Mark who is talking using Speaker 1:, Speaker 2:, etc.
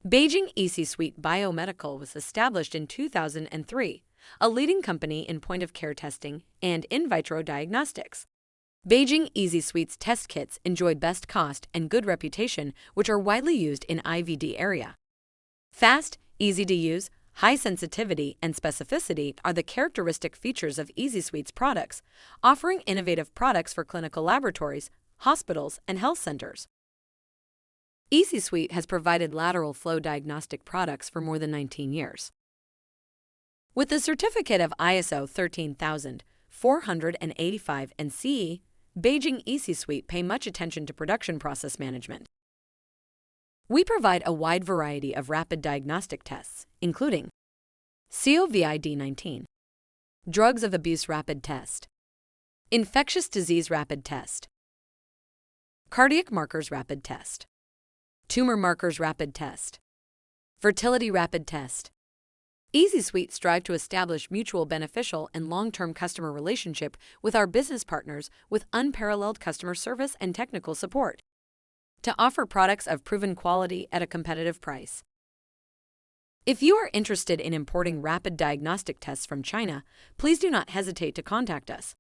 Speaker 1: Beijing Easysweet Biomedical was established in 2003, a leading company in point-of-care testing and in vitro diagnostics. Beijing Easysweet's test kits enjoy best cost and good reputation, which are widely used in IVD area. Fast, easy to use, high sensitivity and specificity are the characteristic features of Easysweet's products, offering innovative products for clinical laboratories, hospitals, and health centers. Easysweet has provided lateral flow diagnostic products for more than 19 years. With the certificate of ISO 13485 and CE, Beijing Easysweet pay much attention to production process management. We provide a wide variety of rapid diagnostic tests, including COVID-19, drugs of abuse rapid test, infectious disease rapid test, cardiac markers rapid test, tumor markers rapid test, fertility rapid test. Easysweet strive to establish mutual beneficial and long-term customer relationship with our business partners with unparalleled customer service and technical support to offer products of proven quality at a competitive price. If you are interested in importing rapid diagnostic tests from China, please do not hesitate to contact us.